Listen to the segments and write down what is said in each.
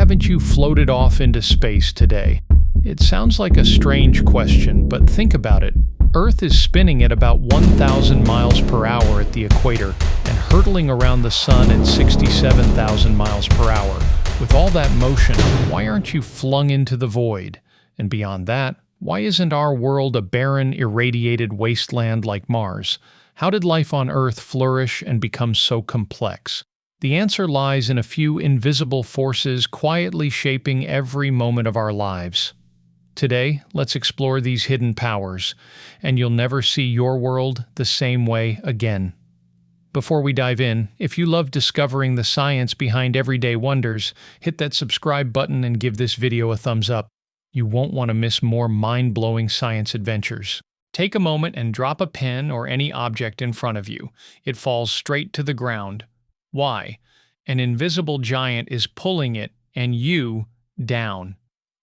haven't you floated off into space today? It sounds like a strange question, but think about it. Earth is spinning at about 1,000 miles per hour at the equator and hurtling around the sun at 67,000 miles per hour. With all that motion, why aren't you flung into the void? And beyond that, why isn't our world a barren, irradiated wasteland like Mars? How did life on Earth flourish and become so complex? The answer lies in a few invisible forces quietly shaping every moment of our lives. Today, let's explore these hidden powers, and you'll never see your world the same way again. Before we dive in, if you love discovering the science behind everyday wonders, hit that subscribe button and give this video a thumbs up. You won't want to miss more mind-blowing science adventures. Take a moment and drop a pen or any object in front of you. It falls straight to the ground. Why? An invisible giant is pulling it, and you, down.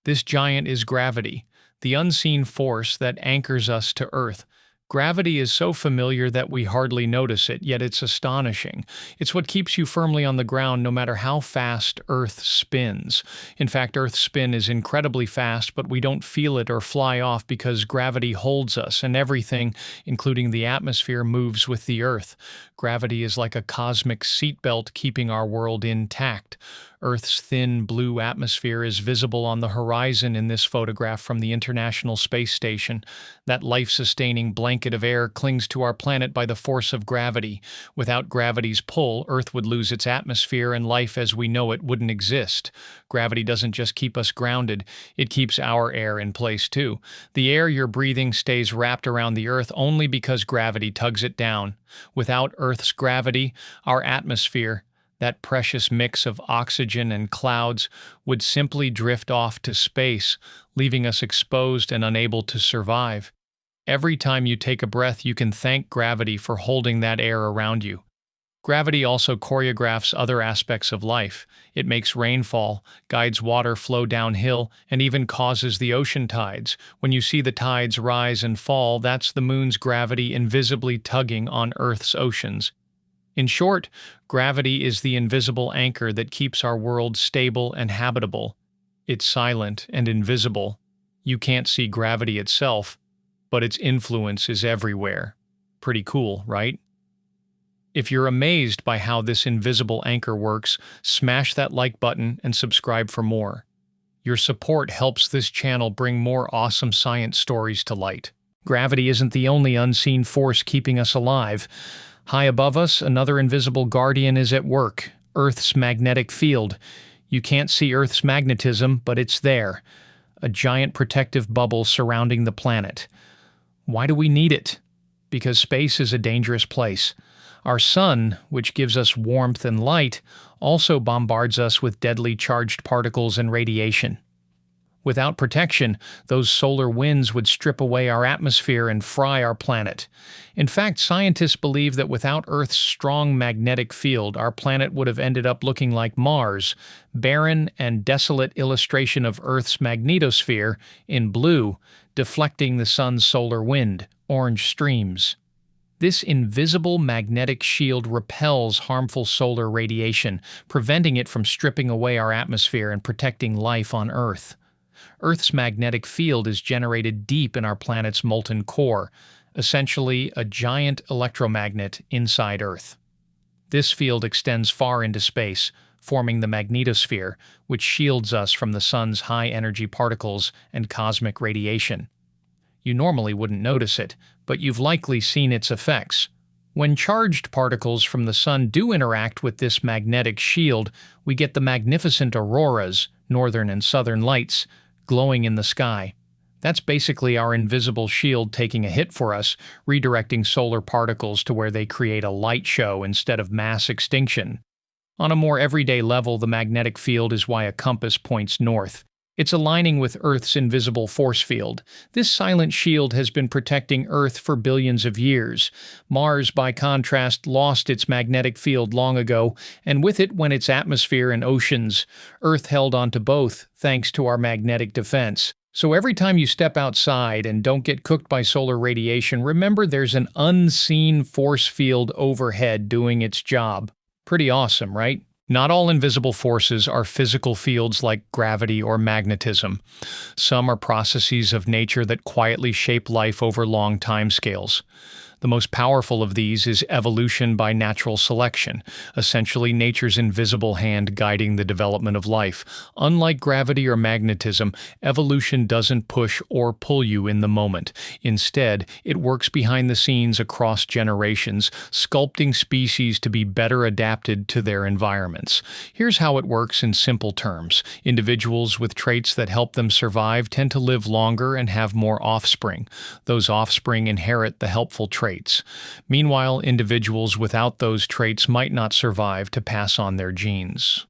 This giant is gravity, the unseen force that anchors us to Earth. Gravity is so familiar that we hardly notice it, yet it's astonishing. It's what keeps you firmly on the ground no matter how fast Earth spins. In fact, Earth's spin is incredibly fast, but we don't feel it or fly off because gravity holds us, and everything, including the atmosphere, moves with the Earth. Gravity is like a cosmic seatbelt keeping our world intact. Earth's thin blue atmosphere is visible on the horizon in this photograph from the International Space Station. That life-sustaining blanket of air clings to our planet by the force of gravity. Without gravity's pull, Earth would lose its atmosphere and life as we know it wouldn't exist. Gravity doesn't just keep us grounded, it keeps our air in place too. The air you're breathing stays wrapped around the Earth only because gravity tugs it down. Without Earth's gravity, our atmosphere, that precious mix of oxygen and clouds, would simply drift off to space, leaving us exposed and unable to survive. Every time you take a breath, you can thank gravity for holding that air around you. Gravity also choreographs other aspects of life. It makes rainfall, guides water flow downhill, and even causes the ocean tides. When you see the tides rise and fall, that's the moon's gravity invisibly tugging on Earth's oceans. In short, gravity is the invisible anchor that keeps our world stable and habitable. It's silent and invisible. You can't see gravity itself, but its influence is everywhere. Pretty cool, right? If you're amazed by how this invisible anchor works, smash that like button and subscribe for more. Your support helps this channel bring more awesome science stories to light. Gravity isn't the only unseen force keeping us alive. High above us, another invisible guardian is at work, Earth's magnetic field. You can't see Earth's magnetism, but it's there. A giant protective bubble surrounding the planet. Why do we need it? Because space is a dangerous place. Our sun, which gives us warmth and light, also bombards us with deadly charged particles and radiation. Without protection, those solar winds would strip away our atmosphere and fry our planet. In fact, scientists believe that without Earth's strong magnetic field, our planet would have ended up looking like Mars, barren and desolate illustration of Earth's magnetosphere in blue, deflecting the sun's solar wind, orange streams. This invisible magnetic shield repels harmful solar radiation, preventing it from stripping away our atmosphere and protecting life on Earth. Earth's magnetic field is generated deep in our planet's molten core, essentially a giant electromagnet inside Earth. This field extends far into space, forming the magnetosphere, which shields us from the sun's high-energy particles and cosmic radiation. You normally wouldn't notice it, but you've likely seen its effects. When charged particles from the sun do interact with this magnetic shield, we get the magnificent auroras, northern and southern lights, glowing in the sky. That's basically our invisible shield taking a hit for us, redirecting solar particles to where they create a light show instead of mass extinction. On a more everyday level, the magnetic field is why a compass points north. It's aligning with Earth's invisible force field. This silent shield has been protecting Earth for billions of years. Mars, by contrast, lost its magnetic field long ago, and with it went its atmosphere and oceans. Earth held onto both, thanks to our magnetic defense. So every time you step outside and don't get cooked by solar radiation, remember there's an unseen force field overhead doing its job. Pretty awesome, right? Not all invisible forces are physical fields like gravity or magnetism. Some are processes of nature that quietly shape life over long timescales. The most powerful of these is evolution by natural selection, essentially nature's invisible hand guiding the development of life. Unlike gravity or magnetism, evolution doesn't push or pull you in the moment. Instead, it works behind the scenes across generations, sculpting species to be better adapted to their environments. Here's how it works in simple terms. Individuals with traits that help them survive tend to live longer and have more offspring. Those offspring inherit the helpful traits. Meanwhile, individuals without those traits might not survive to pass on their genes.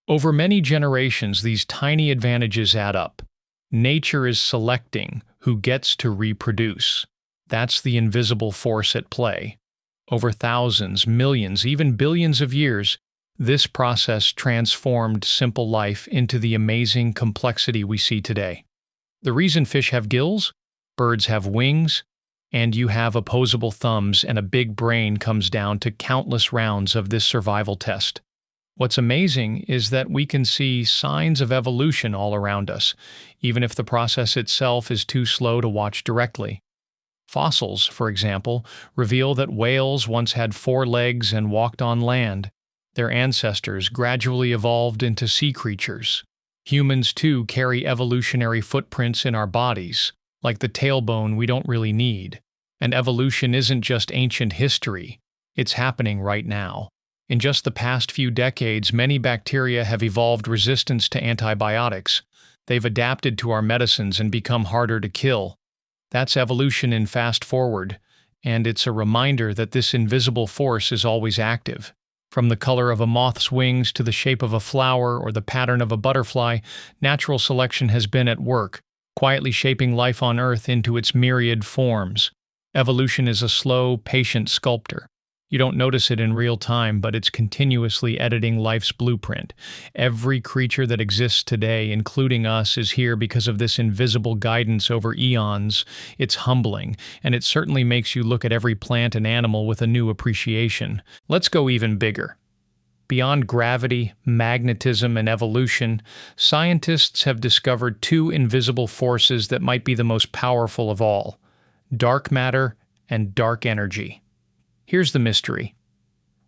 Over many generations, these tiny advantages add up. Nature is selecting who gets to reproduce. That's the invisible force at play. Over thousands, millions, even billions of years, this process transformed simple life into the amazing complexity we see today. The reason fish have gills, birds have wings, and you have opposable thumbs and a big brain comes down to countless rounds of this survival test. What's amazing is that we can see signs of evolution all around us, even if the process itself is too slow to watch directly. Fossils, for example, reveal that whales once had 4 legs and walked on land. Their ancestors gradually evolved into sea creatures. Humans, too, carry evolutionary footprints in our bodies, like the tailbone we don't really need. And evolution isn't just ancient history, it's happening right now. In just the past few decades, many bacteria have evolved resistance to antibiotics. They've adapted to our medicines and become harder to kill. That's evolution in fast forward, and it's a reminder that this invisible force is always active. From the color of a moth's wings to the shape of a flower or the pattern of a butterfly, natural selection has been at work, quietly shaping life on Earth into its myriad forms. Evolution is a slow, patient sculptor. You don't notice it in real time, but it's continuously editing life's blueprint. Every creature that exists today, including us, is here because of this invisible guidance over eons. It's humbling, and it certainly makes you look at every plant and animal with a new appreciation. Let's go even bigger. Beyond gravity, magnetism, and evolution, scientists have discovered 2 invisible forces that might be the most powerful of all: dark matter and dark energy. Here's the mystery.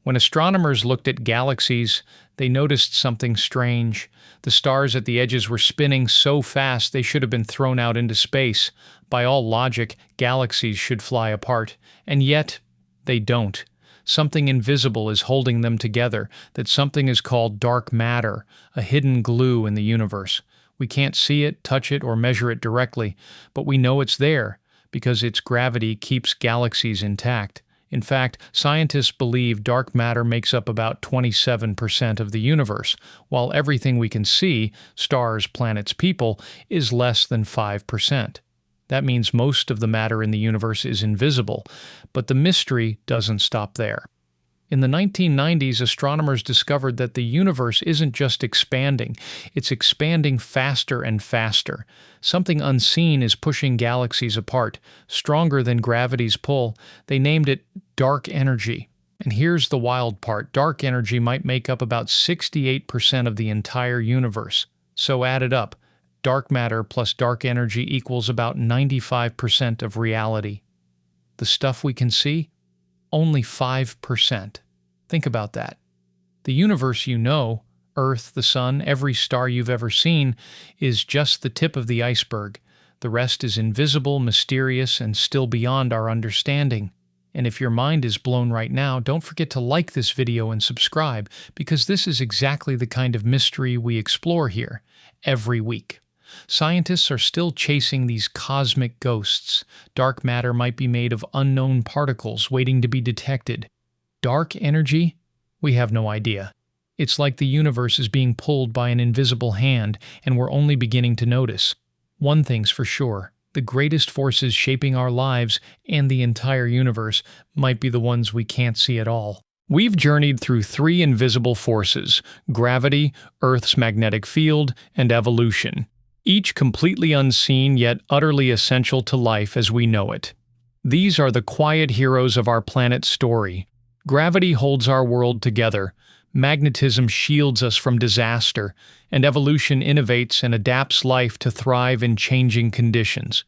When astronomers looked at galaxies, they noticed something strange. The stars at the edges were spinning so fast they should have been thrown out into space. By all logic, galaxies should fly apart, and yet they don't. Something invisible is holding them together. That something is called dark matter, a hidden glue in the universe. We can't see it, touch it, or measure it directly, but we know it's there because its gravity keeps galaxies intact. In fact, scientists believe dark matter makes up about 27% of the universe, while everything we can see, stars, planets, people, is less than 5%. That means most of the matter in the universe is invisible, but the mystery doesn't stop there. In the 1990s, astronomers discovered that the universe isn't just expanding, it's expanding faster and faster. Something unseen is pushing galaxies apart, stronger than gravity's pull. They named it dark energy. And here's the wild part: dark energy might make up about 68% of the entire universe. So add it up. Dark matter plus dark energy equals about 95% of reality. The stuff we can see? Only 5%. Think about that. The universe you know, Earth, the Sun, every star you've ever seen, is just the tip of the iceberg. The rest is invisible, mysterious, and still beyond our understanding. And if your mind is blown right now, don't forget to like this video and subscribe, because this is exactly the kind of mystery we explore here every week. Scientists are still chasing these cosmic ghosts. Dark matter might be made of unknown particles waiting to be detected. Dark energy? We have no idea. It's like the universe is being pulled by an invisible hand, and we're only beginning to notice. One thing's for sure: the greatest forces shaping our lives and the entire universe might be the ones we can't see at all. We've journeyed through 3 invisible forces: gravity, Earth's magnetic field, and evolution. Each completely unseen yet utterly essential to life as we know it. These are the quiet heroes of our planet's story. Gravity holds our world together. Magnetism shields us from disaster, and evolution innovates and adapts life to thrive in changing conditions.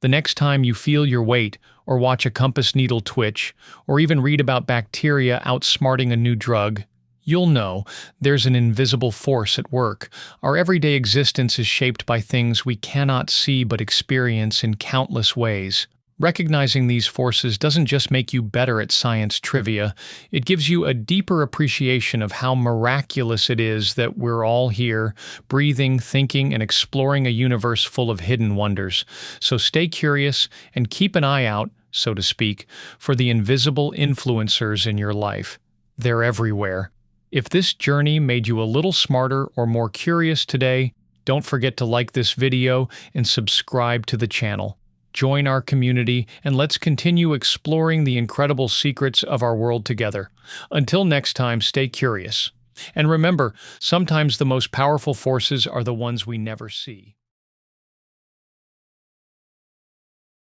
The next time you feel your weight, or watch a compass needle twitch, or even read about bacteria outsmarting a new drug, you'll know there's an invisible force at work. Our everyday existence is shaped by things we cannot see but experience in countless ways. Recognizing these forces doesn't just make you better at science trivia, it gives you a deeper appreciation of how miraculous it is that we're all here, breathing, thinking, and exploring a universe full of hidden wonders. So stay curious and keep an eye out, so to speak, for the invisible influencers in your life. They're everywhere. If this journey made you a little smarter or more curious today, don't forget to like this video and subscribe to the channel. Join our community, and let's continue exploring the incredible secrets of our world together. Until next time, stay curious. And remember, sometimes the most powerful forces are the ones we never see.